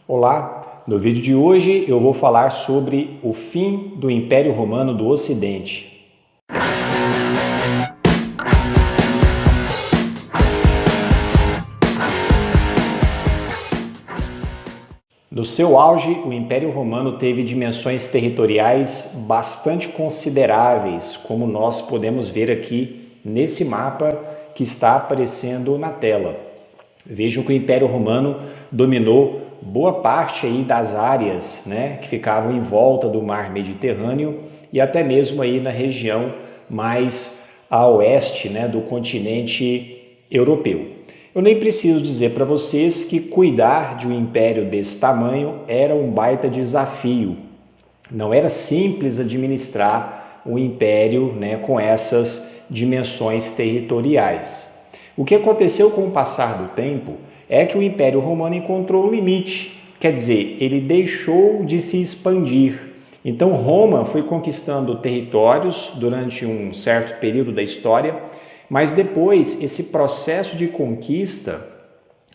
Olá, no vídeo de hoje eu vou falar sobre o fim do Império Romano do Ocidente. No seu auge, o Império Romano teve dimensões territoriais bastante consideráveis, como nós podemos ver aqui nesse mapa que está aparecendo na tela. Vejam que o Império Romano dominou boa parte aí das áreas, que ficavam em volta do mar Mediterrâneo e até mesmo aí na região mais a oeste, do continente europeu. Eu nem preciso dizer para vocês que cuidar de um império desse tamanho era um baita desafio. Não era simples administrar um império, com essas dimensões territoriais. O que aconteceu com o passar do tempo é que o Império Romano encontrou um limite, quer dizer, ele deixou de se expandir. Então Roma foi conquistando territórios durante um certo período da história, mas depois esse processo de conquista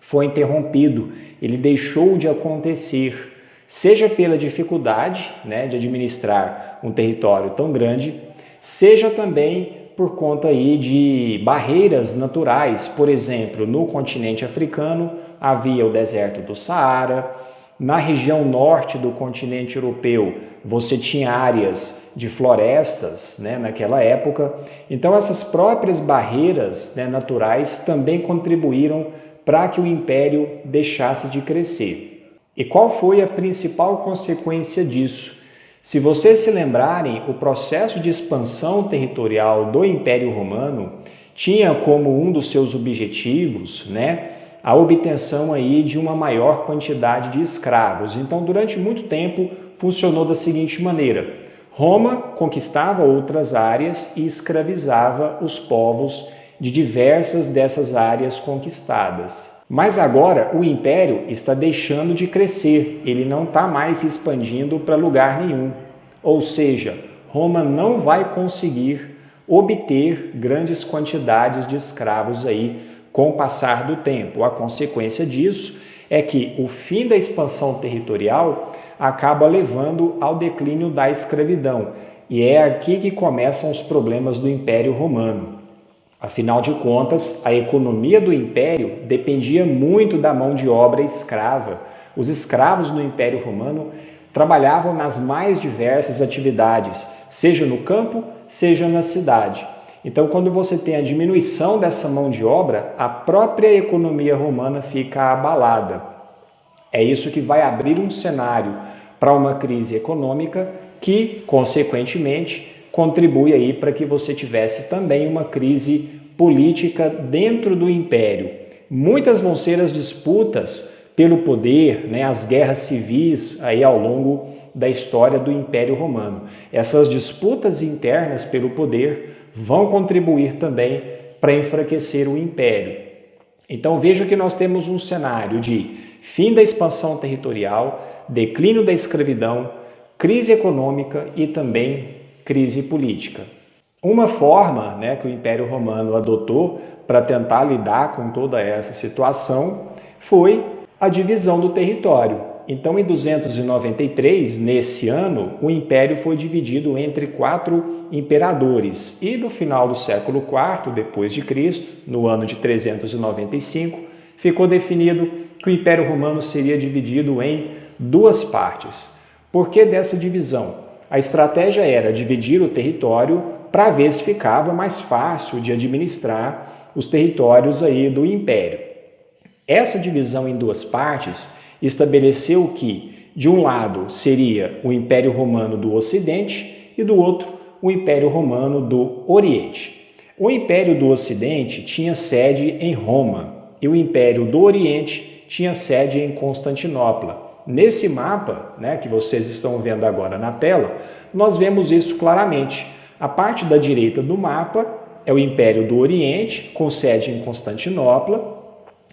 foi interrompido, ele deixou de acontecer, seja pela dificuldade de administrar um território tão grande, seja também por conta aí de barreiras naturais. Por exemplo, no continente africano havia o deserto do Saara, na região norte do continente europeu você tinha áreas de florestas naquela época. Então essas próprias barreiras naturais também contribuíram para que o império deixasse de crescer. E qual foi a principal consequência disso? Se vocês se lembrarem, o processo de expansão territorial do Império Romano tinha como um dos seus objetivos, a obtenção aí de uma maior quantidade de escravos. Então, durante muito tempo, funcionou da seguinte maneira: Roma conquistava outras áreas e escravizava os povos de diversas dessas áreas conquistadas. Mas agora o império está deixando de crescer, ele não está mais se expandindo para lugar nenhum. Ou seja, Roma não vai conseguir obter grandes quantidades de escravos aí com o passar do tempo. A consequência disso é que o fim da expansão territorial acaba levando ao declínio da escravidão. E é aqui que começam os problemas do Império Romano. Afinal de contas, a economia do império dependia muito da mão de obra escrava. Os escravos no Império Romano trabalhavam nas mais diversas atividades, seja no campo, seja na cidade. Então, quando você tem a diminuição dessa mão de obra, a própria economia romana fica abalada. É isso que vai abrir um cenário para uma crise econômica que, consequentemente, contribui aí para que você tivesse também uma crise política dentro do império. Muitas vão ser as disputas pelo poder, as guerras civis aí ao longo da história do Império Romano. Essas disputas internas pelo poder vão contribuir também para enfraquecer o império. Então veja que nós temos um cenário de fim da expansão territorial, declínio da escravidão, crise econômica e também crise política. Uma forma que o Império Romano adotou para tentar lidar com toda essa situação foi a divisão do território. Então, em 293, nesse ano, o Império foi dividido entre 4 imperadores. E no final do século IV, depois de Cristo, no ano de 395, ficou definido que o Império Romano seria dividido em 2 partes. Por que dessa divisão? A estratégia era dividir o território para ver se ficava mais fácil de administrar os territórios aí do Império. Essa divisão em 2 partes estabeleceu que, de um lado, seria o Império Romano do Ocidente e do outro, o Império Romano do Oriente. O Império do Ocidente tinha sede em Roma e o Império do Oriente tinha sede em Constantinopla. Nesse mapa, que vocês estão vendo agora na tela, nós vemos isso claramente. A parte da direita do mapa é o Império do Oriente, com sede em Constantinopla,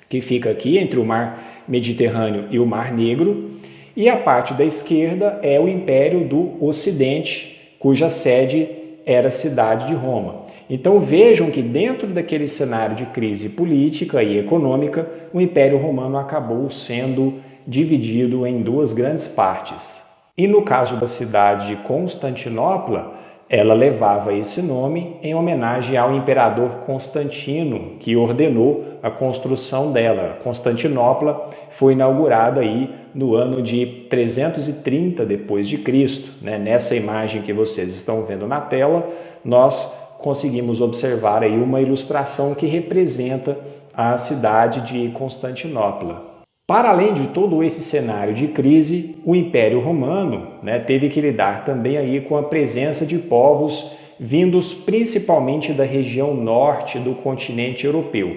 que fica aqui entre o Mar Mediterrâneo e o Mar Negro, e a parte da esquerda é o Império do Ocidente, cuja sede era a cidade de Roma. Então vejam que dentro daquele cenário de crise política e econômica, o Império Romano acabou sendo dividido em duas grandes partes. E no caso da cidade de Constantinopla, ela levava esse nome em homenagem ao imperador Constantino, que ordenou a construção dela. Constantinopla foi inaugurada aí no ano de 330 depois de Cristo, né? Nessa imagem que vocês estão vendo na tela, nós conseguimos observar aí uma ilustração que representa a cidade de Constantinopla. Para além de todo esse cenário de crise, o Império Romano, teve que lidar também aí com a presença de povos vindos principalmente da região norte do continente europeu.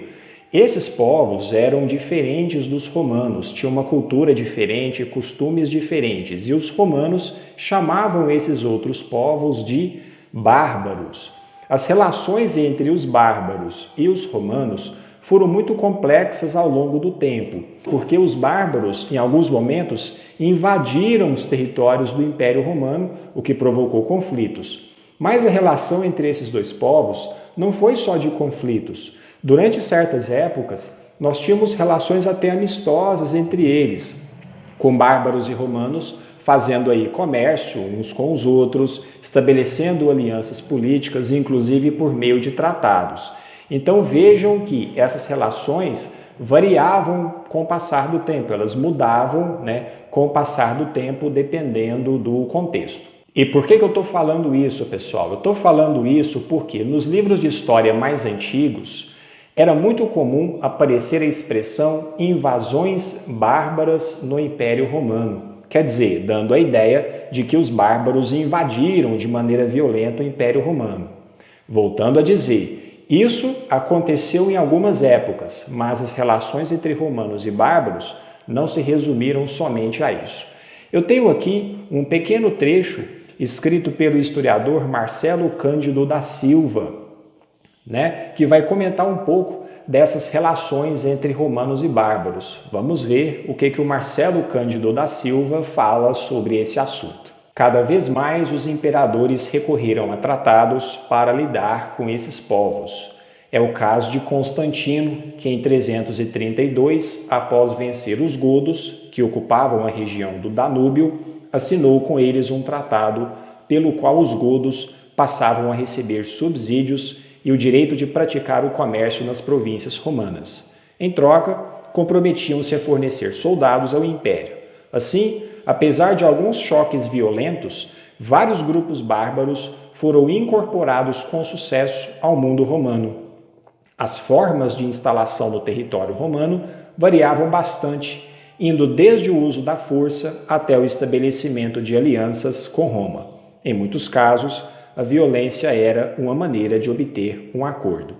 Esses povos eram diferentes dos romanos, tinham uma cultura diferente, costumes diferentes, e os romanos chamavam esses outros povos de bárbaros. As relações entre os bárbaros e os romanos foram muito complexas ao longo do tempo, porque os bárbaros, em alguns momentos, invadiram os territórios do Império Romano, o que provocou conflitos. Mas a relação entre esses dois povos não foi só de conflitos. Durante certas épocas, nós tínhamos relações até amistosas entre eles, com bárbaros e romanos fazendo aí comércio uns com os outros, estabelecendo alianças políticas, inclusive por meio de tratados. Então vejam que essas relações variavam com o passar do tempo, elas mudavam, com o passar do tempo dependendo do contexto. E por que eu estou falando isso, pessoal? Eu estou falando isso porque nos livros de história mais antigos era muito comum aparecer a expressão invasões bárbaras no Império Romano. Quer dizer, dando a ideia de que os bárbaros invadiram de maneira violenta o Império Romano. Voltando a dizer, isso aconteceu em algumas épocas, mas as relações entre romanos e bárbaros não se resumiram somente a isso. Eu tenho aqui um pequeno trecho escrito pelo historiador Marcelo Cândido da Silva, que vai comentar um pouco dessas relações entre romanos e bárbaros. Vamos ver o que o Marcelo Cândido da Silva fala sobre esse assunto. Cada vez mais os imperadores recorreram a tratados para lidar com esses povos. É o caso de Constantino, que em 332, após vencer os godos, que ocupavam a região do Danúbio, assinou com eles um tratado pelo qual os godos passavam a receber subsídios e o direito de praticar o comércio nas províncias romanas. Em troca, comprometiam-se a fornecer soldados ao império. Assim, apesar de alguns choques violentos, vários grupos bárbaros foram incorporados com sucesso ao mundo romano. As formas de instalação no território romano variavam bastante, indo desde o uso da força até o estabelecimento de alianças com Roma. Em muitos casos, a violência era uma maneira de obter um acordo.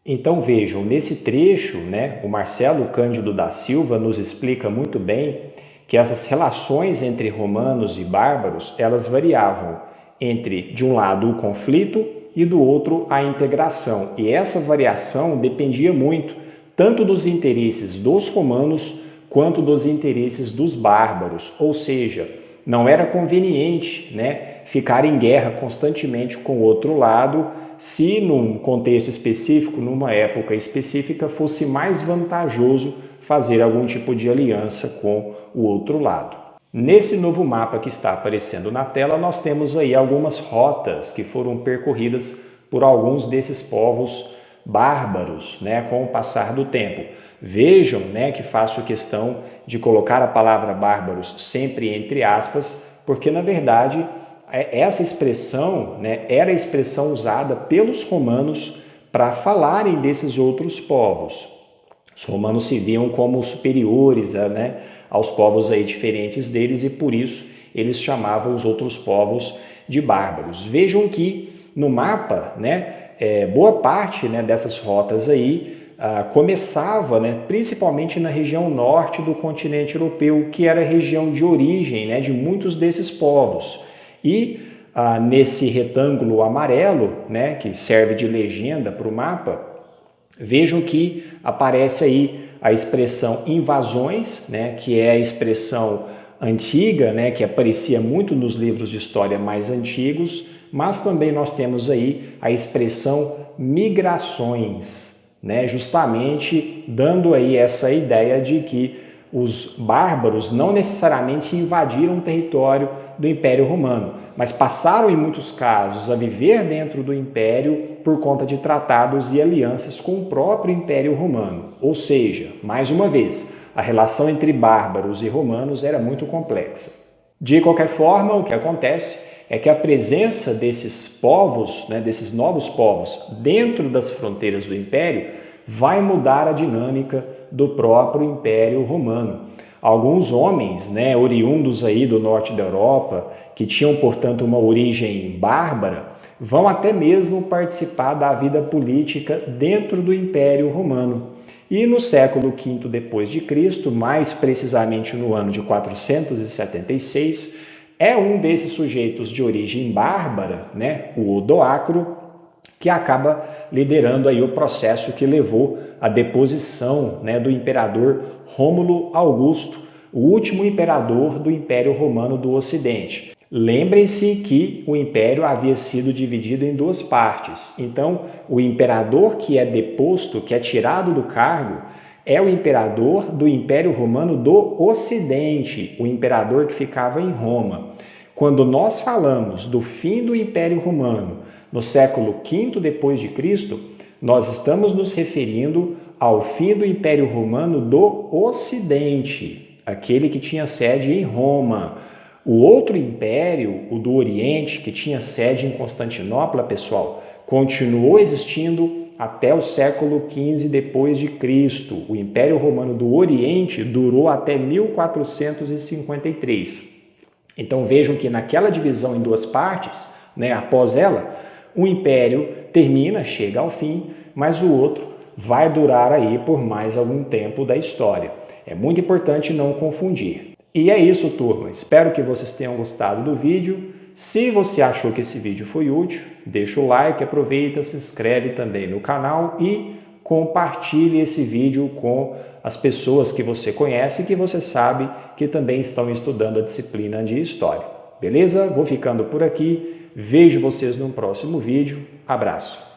Então vejam, nesse trecho, o Marcelo Cândido da Silva nos explica muito bem que essas relações entre romanos e bárbaros, elas variavam entre, de um lado, o conflito e do outro, a integração. E essa variação dependia muito tanto dos interesses dos romanos quanto dos interesses dos bárbaros, ou seja, não era conveniente, ficar em guerra constantemente com o outro lado, se num contexto específico, numa época específica, fosse mais vantajoso fazer algum tipo de aliança com o outro lado. Nesse novo mapa que está aparecendo na tela, nós temos aí algumas rotas que foram percorridas por alguns desses povos bárbaros, com o passar do tempo. Vejam, que faço questão de colocar a palavra bárbaros sempre entre aspas, porque na verdade essa expressão, era a expressão usada pelos romanos para falarem desses outros povos. Os romanos se viam como superiores aos povos aí diferentes deles e por isso eles chamavam os outros povos de bárbaros. Vejam que no mapa, boa parte dessas rotas aí começava principalmente na região norte do continente europeu, que era a região de origem de muitos desses povos. E nesse retângulo amarelo, que serve de legenda para o mapa, vejam que aparece aí a expressão invasões, que é a expressão antiga, que aparecia muito nos livros de história mais antigos, mas também nós temos aí a expressão migrações, justamente dando aí essa ideia de que Os bárbaros não necessariamente invadiram o território do Império Romano, mas passaram em muitos casos a viver dentro do Império por conta de tratados e alianças com o próprio Império Romano. Ou seja, mais uma vez, a relação entre bárbaros e romanos era muito complexa. De qualquer forma, o que acontece é que a presença desses povos, desses novos povos, dentro das fronteiras do Império, vai mudar a dinâmica do próprio Império Romano. Alguns homens, oriundos aí do norte da Europa, que tinham, portanto, uma origem bárbara, vão até mesmo participar da vida política dentro do Império Romano. E no século V depois de Cristo, mais precisamente no ano de 476, é um desses sujeitos de origem bárbara, o Odoacro, que acaba liderando aí o processo que levou à deposição do imperador Rômulo Augusto, o último imperador do Império Romano do Ocidente. Lembrem-se que o império havia sido dividido em duas partes. Então, o imperador que é deposto, que é tirado do cargo, é o imperador do Império Romano do Ocidente, o imperador que ficava em Roma. Quando nós falamos do fim do Império Romano no século V depois de Cristo, nós estamos nos referindo ao fim do Império Romano do Ocidente, aquele que tinha sede em Roma. O outro império, o do Oriente, que tinha sede em Constantinopla, pessoal, continuou existindo até o século XV depois de Cristo. O Império Romano do Oriente durou até 1453. Então vejam que naquela divisão em duas partes, após ela, o império termina, chega ao fim, mas o outro vai durar aí por mais algum tempo da história. É muito importante não confundir. E é isso, turma. Espero que vocês tenham gostado do vídeo. Se você achou que esse vídeo foi útil, deixa o like, aproveita, se inscreve também no canal e compartilhe esse vídeo com as pessoas que você conhece e que você sabe que também estão estudando a disciplina de História. Beleza? Vou ficando por aqui. Vejo vocês no próximo vídeo. Abraço!